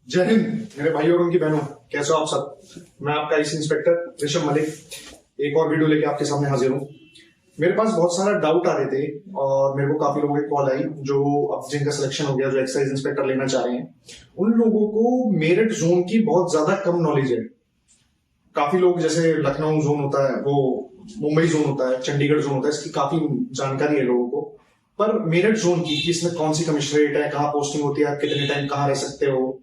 जय हिंद मेरे भाइयों और उनकी बहनों, कैसे हो आप सब। मैं आपका इस इंस्पेक्टर ऋषभ मलिक एक और वीडियो लेके आपके सामने हाजिर हूँ। मेरे पास बहुत सारा डाउट आ रहे थे और मेरे को काफी लोगों की कॉल आई जो अब जिनका सिलेक्शन हो गया, जो एक्साइज इंस्पेक्टर लेना चाह रहे हैं। उन लोगों को मेरिट जोन की बहुत ज्यादा कम नॉलेज है। काफी लोग, जैसे लखनऊ जोन होता है, वो मुंबई जोन होता है, चंडीगढ़ जोन होता है, इसकी काफी जानकारी है लोगों को। पर मेरिट जोन की कि इसमें कौन सी कमिश्नरेट है, कहाँ पोस्टिंग होती है, आप कितने टाइम कहाँ रह सकते हो,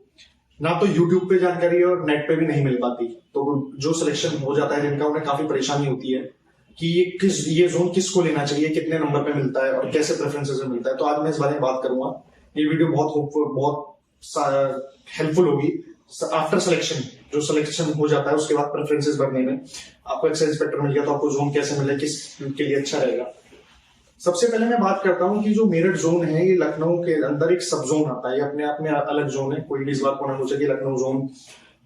ना तो यूट्यूब पे जानकारी है और नेट पे भी नहीं मिल पाती। तो जो सिलेक्शन हो जाता है जिनका, उन्हें काफी परेशानी होती है कि ये जोन किसको लेना चाहिए, कितने नंबर पे मिलता है और कैसे प्रेफरेंसेस में मिलता है। तो आज मैं इस बारे में बात करूंगा। ये वीडियो बहुत हेल्पफुल होगी आफ्टर सिलेक्शन। जो सिलेक्शन हो जाता है उसके बाद प्रेफरेंसेस भरने में आपको एक्साइज इंस्पेक्टर मिल गया तो आपको जोन कैसे मिले, किस के लिए अच्छा रहेगा। सबसे पहले मैं बात करता हूँ कि जो मेरठ जोन है, ये लखनऊ के अंदर एक सब जोन आता है। ये अपने आप में अलग जोन है, कोई भी इस बात को ना सोचे कि लखनऊ जोन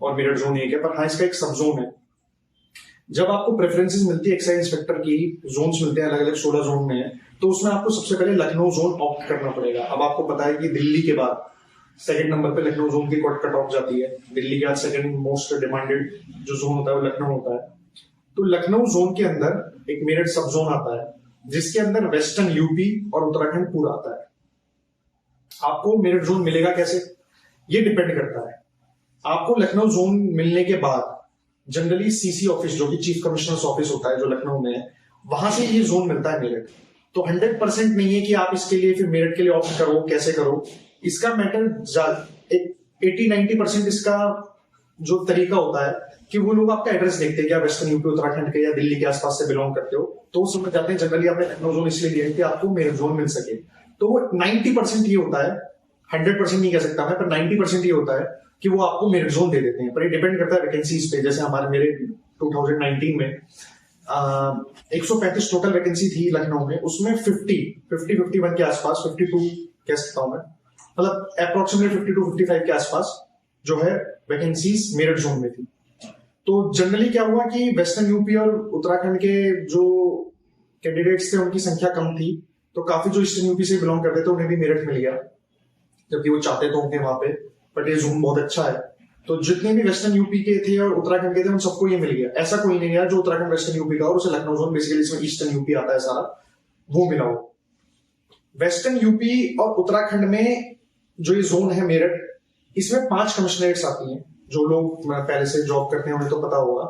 और मेरठ जोन एक है, पर हाँ इसका एक सब जोन है। जब आपको प्रेफरेंसेस मिलती है एक्साइज इंस्पेक्टर की, जोन्स मिलते हैं अलग अलग 16 जोन में है, तो उसमें आपको सबसे पहले लखनऊ जोन ऑप्ट करना पड़ेगा। अब आपको पता है कि दिल्ली के बाद सेकंड नंबर पे लखनऊ जोन की कट ऑफ जाती है। दिल्ली के बाद सेकंड मोस्ट डिमांडेड जो जोन होता है वो लखनऊ होता है। तो लखनऊ जोन के अंदर एक मेरठ सब जोन आता है जिसके अंदर वेस्टर्न यूपी और उत्तराखंड पूरा आता है। आपको मेरठ जोन मिलेगा कैसे, ये डिपेंड करता है। आपको लखनऊ जोन मिलने के बाद जनरली सीसी ऑफिस, जो कि चीफ कमिश्नर्स ऑफिस होता है जो लखनऊ में है, वहां से ये जोन मिलता है मेरठ। तो 100% नहीं है कि आप इसके लिए फिर मेरठ के लिए ऑप्ट करो, कैसे करो। इसका मैटर 80-90% इसका जो तरीका होता है कि वो लोग आपका एड्रेस देखते हैं कि आप वेस्टर्न यूपी, उत्तराखंड के या दिल्ली के आसपास से बिलोंग करते हो, तो वो समझ जाते हैं जनरली आपने लखनऊ जोन इसलिए लिया है कि आपको मेरठ जोन मिल सके। तो वो 90% ये होता है, 100% नहीं कह सकता मैं, पर 90% ये होता है कि वो आपको मेरिट जोन दे देते हैं। पर ये डिपेंड करता है वैकेंसीज पे। जैसे मेरे 2019 में 135 टोटल वैकेंसी थी लखनऊ में, उसमें 51 के आसपास, 52 कह सकता हूं मैं, मतलब अप्रोक्सीमेटली 52-55 के आसपास जो है वैकेंसीज मेरिट जोन में थी। तो जनरली क्या हुआ कि वेस्टर्न यूपी और उत्तराखंड के जो कैंडिडेट्स थे उनकी संख्या कम थी, तो काफी जो ईस्टर्न यूपी से बिलोंग करते थे उन्हें भी मेरिट मिल गया, जबकि वो चाहते तो होंगे वहां पे। बट ये जोन बहुत अच्छा है, तो जितने भी वेस्टर्न यूपी के थे और उत्तराखंड के थे उन सबको ये मिल गया। ऐसा कोई नहीं है जो उत्तराखंड वेस्टर्न यूपी का और उसे लखनऊ जोन, बेसिकली इसमें ईस्टर्न यूपी आता है सारा, वो मिला हो। वेस्टर्न यूपी और उत्तराखंड में जो ये जोन है मेरठ, इसमें 5 कमिश्नरेट्स आती हैं। जो लोग पहले से जॉब करते हैं उन्हें तो पता होगा,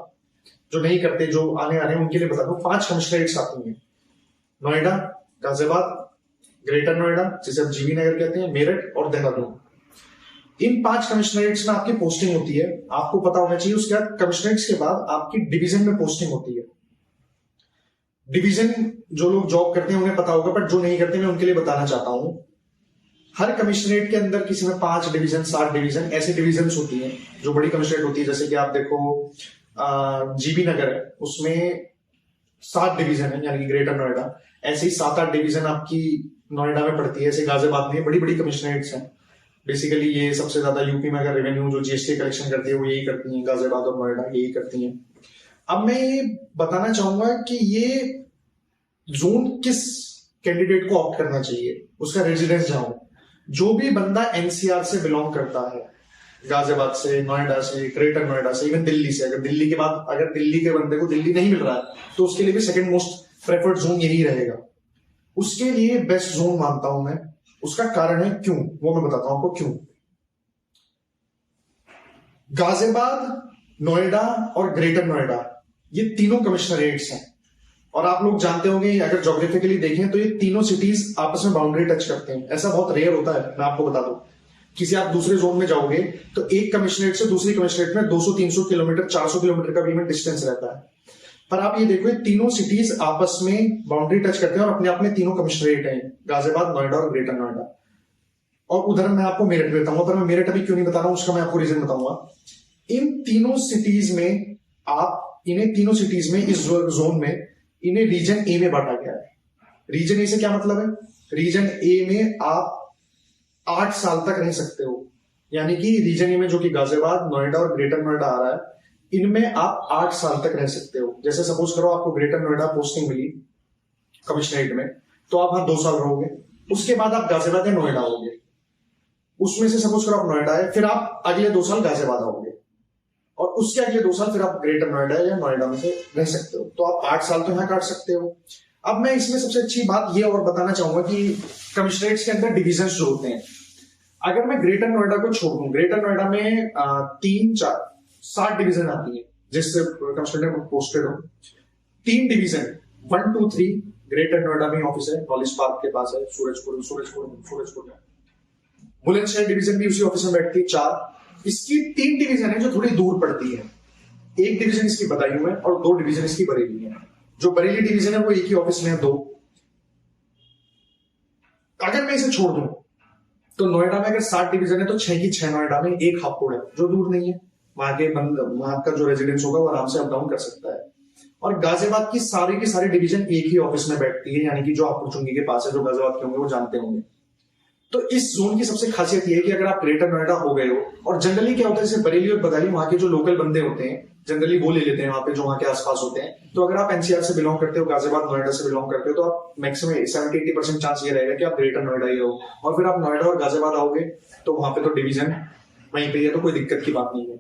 जो नहीं करते, जो आने आ रहे हैं उनके लिए बता दूं, 5 कमिश्नरेट्स आती हैं। नोएडा, गाजियाबाद, ग्रेटर नोएडा जिसे अब जीबी नगर कहते हैं, मेरठ और देहरादून। इन 5 कमिश्नरेट्स में आपकी पोस्टिंग होती है, आपको पता होना चाहिए। उसके बाद कमिश्नरेट्स के बाद आपकी डिवीजन में पोस्टिंग होती है। डिवीजन जो लोग जॉब करते हैं उन्हें पता होगा, बट जो नहीं करते मैं उनके लिए बताना चाहता हूं। हर कमिश्नरेट के अंदर किसी में 5 डिवीजन, 7 डिवीजन, ऐसी डिवीजन होती हैं जो बड़ी कमिश्नरेट होती है। जैसे कि आप देखो जीबी नगर है, उसमें 7 डिवीजन है, यानी कि ग्रेटर नोएडा। ऐसे ही 7-8 डिवीजन आपकी नोएडा में पड़ती है। ऐसे गाजियाबाद में बड़ी बड़ी कमिश्नरेट्स हैं। बेसिकली ये सबसे ज्यादा यूपी में अगर रेवेन्यू जो जीएसटी कलेक्शन करती है वो यही करती है, गाजियाबाद और नोएडा यही करती हैं। अब मैं ये बताना चाहूंगा कि ये जोन किस कैंडिडेट को ऑप्ट करना चाहिए, उसका रेजिडेंस जहां हो। जो भी बंदा एनसीआर से बिलोंग करता है, गाजियाबाद से, नोएडा से, ग्रेटर नोएडा से, इवन दिल्ली से, अगर दिल्ली के बाद अगर दिल्ली के बंदे को दिल्ली नहीं मिल रहा है तो उसके लिए भी सेकंड मोस्ट प्रेफर्ड जोन यही रहेगा। उसके लिए बेस्ट जोन मानता हूं मैं। उसका कारण है क्यों, वो मैं बताता हूं आपको क्यों। गाजियाबाद, नोएडा और ग्रेटर नोएडा ये तीनों कमिश्नरेट्स हैं। और आप लोग जानते होंगे, अगर ज्योग्राफिकली देखें तो ये तीनों सिटीज आपस में बाउंड्री टच करते हैं। ऐसा बहुत रेयर होता है, मैं आपको बता दूं। किसी आप दूसरे जोन में जाओगे तो एक कमिश्नरेट से दूसरी कमिश्नरेट में 200-300 किलोमीटर, 400 किलोमीटर का भी में डिस्टेंस रहता है। पर आप ये देखो, तीनों सिटीज आपस में बाउंड्री टच करते हैं और अपने आप में तीनों कमिश्नरेट हैं, गाजियाबाद, नोएडा और ग्रेटर नोएडा। और उधर मैं आपको मेरठ भी बताऊंगा, पर मैं मेरठ अभी क्यों नहीं बता रहा हूं उसका मैं आपको रीजन बताऊंगा। इन तीनों सिटीज में इन्हें तीनों सिटीज में, इस जोन में इन्हें रीजन ए में बांटा गया है। रीजन ए से क्या मतलब है, रीजन ए में आप 8 साल तक रह सकते हो। यानी कि रीजन ए में जो कि गाजियाबाद, नोएडा और ग्रेटर नोएडा आ रहा है, इनमें आप 8 साल तक रह सकते हो। जैसे सपोज करो आपको ग्रेटर नोएडा पोस्टिंग मिली कमिश्नरेट में, तो आप वहां 2 साल रहोगे। उसके बाद आप गाजियाबाद या नोएडा आओगे। उसमें से सपोज करो आप नोएडा है, फिर आप अगले 2 साल गाजियाबाद आओगे, और उसके अगले 2 साल फिर आप ग्रेटर नोएडा या नोएडा में से रह सकते हो। तो आप 8 साल तो यहाँ काट सकते हो। अब मैं इसमें सबसे अच्छी बात ये और बताना चाहूंगा कि कमिश्नरेट्स के अंदर डिविजन जो होते हैं, अगर मैं ग्रेटर नोएडा को छोड़ दूं, ग्रेटर नोएडा में 3-4-7 डिवीजन आती है जिससे कमिश्नरेट में पोस्टेड हो। 3 डिवीजन 1, 2, 3 ग्रेटर नोएडा में ऑफिस है, कॉलेज पार्क के पास है, सूरजपुर में। बुलंदशहर डिवीजन भी उसी ऑफिस में बैठती है 4। इसकी 3 डिवीजन है जो थोड़ी दूर पड़ती है। एक डिवीजन इसकी बदायूं है और 2 डिवीजन इसकी बरेली है। जो बरेली डिवीजन है वो एक ही ऑफिस में है 2। अगर मैं इसे छोड़ दूं तो नोएडा में अगर 7 डिवीजन है तो 6 की 6 नोएडा में, एक हापुड़ है जो दूर नहीं है, वहां का जो रेजिडेंस होगा वो आराम से अप डाउन कर सकता है। और गाजियाबाद की सारी डिवीजन एक ही ऑफिस में बैठती है, यानी कि जो हापुड़ चुंगी के पास है, जो गाजियाबाद के होंगे वो जानते होंगे। तो इस जोन की सबसे खासियत यह है कि अगर आप ग्रेटर नोएडा हो गए हो, और जनरली क्या होता है, जैसे बरेली और बदायूं वहां के जो लोकल बंदे होते हैं जनरली वो ले लेते हैं वहां पे जो वहां के आसपास होते हैं। तो अगर आप एनसीआर से बिलोंग करते हो, गाजियाबाद नोएडा से बिलोंग करते हो, तो आप मैक्सिमम 70-80% चांस ये रहेगा कि आप ग्रेटर नोएडा ही हो। और फिर आप नोएडा और गाजियाबाद आओगे तो वहां पे तो डिवीजन वहीं पे है, तो कोई दिक्कत की बात नहीं है।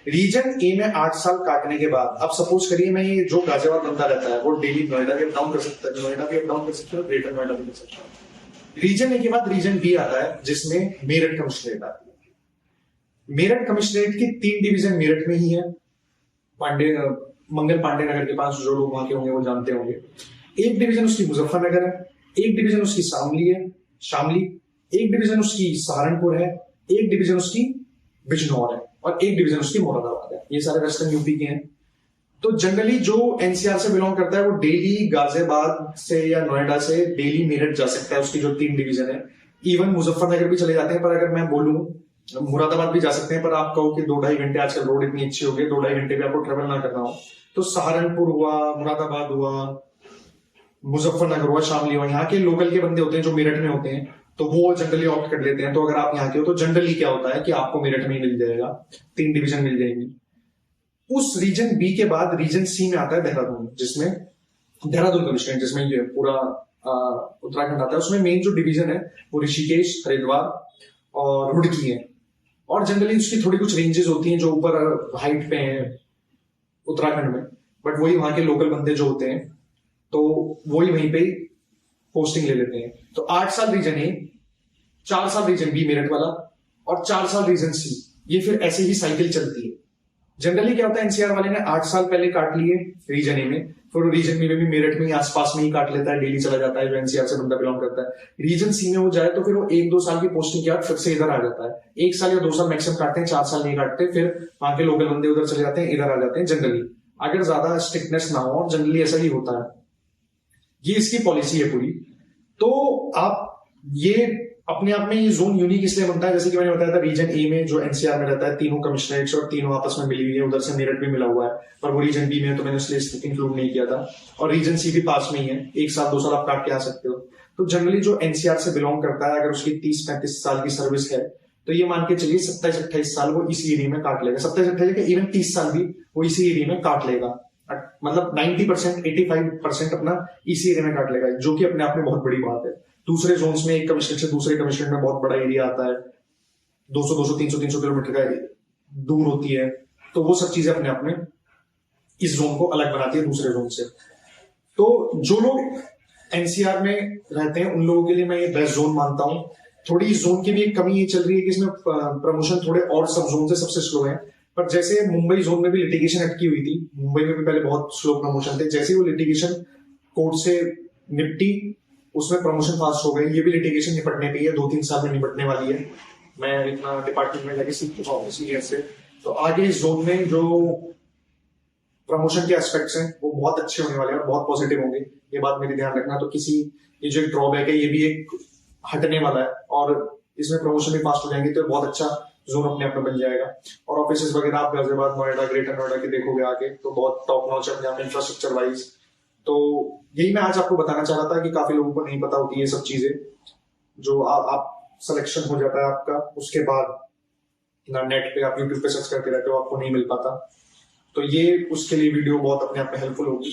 रीजन ए में 8 साल काटने के बाद, अब सपोज करिए मैं ये जो गाजियाबाद बंदा रहता है वो डेली नोएडा भी अप डाउन कर सकता है, नोएडा भी अप डाउन कर सकता है, ग्रेटर नोएडा भी कर सकता है। रीजन ए के बाद रीजन बी आता है जिसमें मेरठ कमिश्नरेट आती है। मेरठ कमिश्नरेट की 3 डिवीजन मेरठ में ही है, मंगल पांडे नगर के पास, जो लोग वहां के होंगे वो जानते होंगे। एक डिवीजन उसकी मुजफ्फरनगर है, एक डिवीजन उसकी शामली, एक डिवीजन उसकी सहारनपुर है, एक डिवीजन उसकी बिजनौर है, और एक डिवीजन उसकी मुरादाबाद है। ये सारे वेस्टर्न यूपी के हैं। तो जनरली जो एनसीआर से बिलोंग करता है वो डेली गाजियाबाद से या नोएडा से डेली मेरठ जा सकता है, उसकी जो 3 डिवीजन है। इवन मुजफ्फरनगर भी चले जाते हैं, पर अगर मैं बोलूं मुरादाबाद भी जा सकते हैं, पर आप कहो कि 2-2.5 घंटे, आजकल रोड इतनी अच्छी हो गई, 2-2.5 घंटे भी आपको ट्रेवल ना करना हो, तो सहारनपुर हुआ, मुरादाबाद हुआ, मुजफ्फरनगर हुआ, शामली हुआ, यहाँ के लोकल के बंदे होते हैं जो मेरठ में होते हैं, तो वो जनरली ऑप्ट कर लेते हैं। तो अगर आप यहाँ के हो तो जनरली क्या होता है कि आपको मेरठ में ही मिल जाएगा, 3 डिवीजन मिल जाएंगी। उस रीजन बी के बाद रीजन सी में आता है देहरादून, जिसमें देहरादून कमिश्नरेट, जिसमें ये पूरा उत्तराखंड आता है। उसमें मेन जो डिवीजन है वो ऋषिकेश, हरिद्वार और रुड़की है। और जनरली उसकी थोड़ी कुछ रेंजेस होती हैं जो ऊपर हाइट पे हैं उत्तराखंड में, बट वही वहां के लोकल बंदे जो होते हैं तो वही वहीं पे पोस्टिंग ले लेते हैं। तो 8 साल रीजन ए, 4 साल रीजन बी मेरठ वाला, और 4 साल रीजन सी। ये फिर ऐसे ही साइकिल चलती है। जनरली क्या होता है, एनसीआर वाले ने 8 साल पहले काट लिए रीजन ए में, फिर रीजन बी में भी मेरठ में ही आसपास में ही काट लेता है, डेली चला जाता है जो एनसीआर से बंदा बिलोंग करता है। रीजन सी में वो जाए तो फिर वो 1-2 साल की पोस्टिंग के बाद फिर से इधर आ जाता है। 1 साल या 2 साल मैक्सिमम काटते हैं, 4 साल नहीं काटते, फिर वहां के लोकल बंदे उधर चले जाते हैं, इधर आ जाते हैं जनरली, अगर ज्यादा स्ट्रिक्टनेस ना हो, और जनरली ऐसा ही होता है। ये इसकी पॉलिसी है पूरी। तो आप ये अपने आप में ये जोन यूनिक इसलिए बनता है, जैसे कि मैंने बताया था, रीजन ए में जो एनसीआर में रहता है, तीनों कमिश्नरेट्स और तीनों आपस में मिली हुई है, उधर से मेरठ भी मिला हुआ है, पर वो रीजन बी में तो मैंने इसलिए इंक्लूड नहीं किया था। और रीजन सी भी पास में ही है, 1 साल 2 साल आप काट के आ सकते हो। तो जनरली जो एनसीआर से बिलोंग करता है, अगर उसकी 30-35 साल की सर्विस है, तो ये मान के चलिए 27-28 साल वो इसी एरिया में काट लेगा। 27-28 इवन 30 साल भी वो इसी एरिया में काट लेगा, मतलब 90%, 85% अपना इसी एरिया में काट लेगा, जो कि अपने आप में बहुत बड़ी बात है। दूसरे जोन्स में एक कमिश्नरेट से दूसरे कमिश्नरेट में बहुत बड़ा एरिया आता है, 200, 300 किलोमीटर का दूर होती है, तो वो सब चीजें अपने आप में इस जोन को अलग बनाती है दूसरे जोन से। तो जो लोग एनसीआर में रहते हैं उन लोगों के लिए मैं ये बेस्ट जोन मानता हूं। थोड़ी इस जोन की भी एक कमी ये चल रही है कि इसमें प्रमोशन थोड़े और सब जोन से सबसे स्लो है। पर जैसे मुंबई जोन में भी लिटिगेशन अटकी हुई थी, मुंबई में भी पहले बहुत स्लो प्रमोशन थे, जैसे वो लिटिगेशन कोर्ट से निपटी उसमें प्रमोशन फास्ट हो गई। ये भी लिटिगेशन निपटने पे है, 2-3 साल में निपटने वाली है। मैं इतना डिपार्टमेंट में जाके सीख चुका हूँ इसी से। तो आगे इस जोन में जो प्रमोशन के एस्पेक्ट्स हैं वो बहुत अच्छे होने वाले हैं और बहुत पॉजिटिव होंगे, ये बात मेरी ध्यान रखना। तो किसी ये जो एक ड्रॉबैक है ये भी एक हटने वाला है, और इसमें प्रमोशन भी फास्ट हो जाएंगे, तो बहुत अच्छा जोन अपने आप में बन जाएगा। और ऑफिस वगैरह आप गाजियाबाद, नोएडा, ग्रेटर नोएडा के देखोगे आगे तो बहुत टॉप नॉच अपने आप इंफ्रास्ट्रक्चर वाइज। तो यही मैं आज आपको बताना चाह रहा था कि काफी लोगों को नहीं पता होती है सब चीजें, जो आप सिलेक्शन हो जाता है आपका, उसके बाद ना नेट पे आप यूट्यूब पे सर्च करते रहते हो, आपको नहीं मिल पाता। तो ये उसके लिए वीडियो बहुत अपने आप में हेल्पफुल होगी।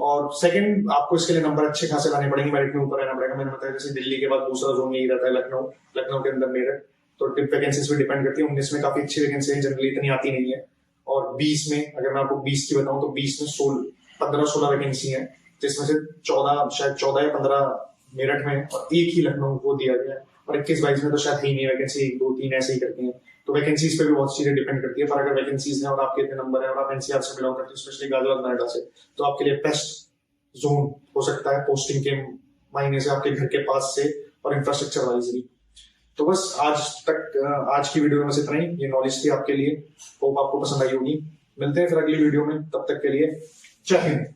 और सेकंड, आपको इसके लिए नंबर अच्छे खासे लाने पड़ेंगे, मेरिट में ऊपर रहना पड़ेगा। मैंने बताया जैसे दिल्ली के बाद दूसरा जोन यही रहता है लखनऊ के अंदर मेरठ। तो वैकेंसीज पे डिपेंड करती है। 19 में काफी अच्छी वैकेंसी है, जनरली इतनी आती नहीं है। और 20 में अगर मैं आपको 20 की बताऊं तो 20 में 15-16 वैकेंसी है, जिसमें से 14 शायद 14 या 15 मेरठ में और एक ही लखनऊ को दिया गया है। और 21-22 में तो शायद ही नहीं वैकेंसी, 1-2-3 ऐसे ही करती है। तो वैकेंसीज पे भी बहुत चीजें डिपेंड करती है। पर अगर वैकेंसीज है और आपके इतने नंबर है और आप एनसीआर से बिलोंग करते हैं, स्पेशली गाजियाबाद नोएडा से, तो आपके लिए बेस्ट जोन हो सकता है पोस्टिंग के महीने से, आपके घर के पास से और इंफ्रास्ट्रक्चर वाइज भी। तो बस आज की वीडियो में बस इतना ही। ये नॉलेज थी आपके लिए, होप आपको पसंद आई होगी। मिलते हैं फिर अगली वीडियो में, तब तक के लिए जय हिंद।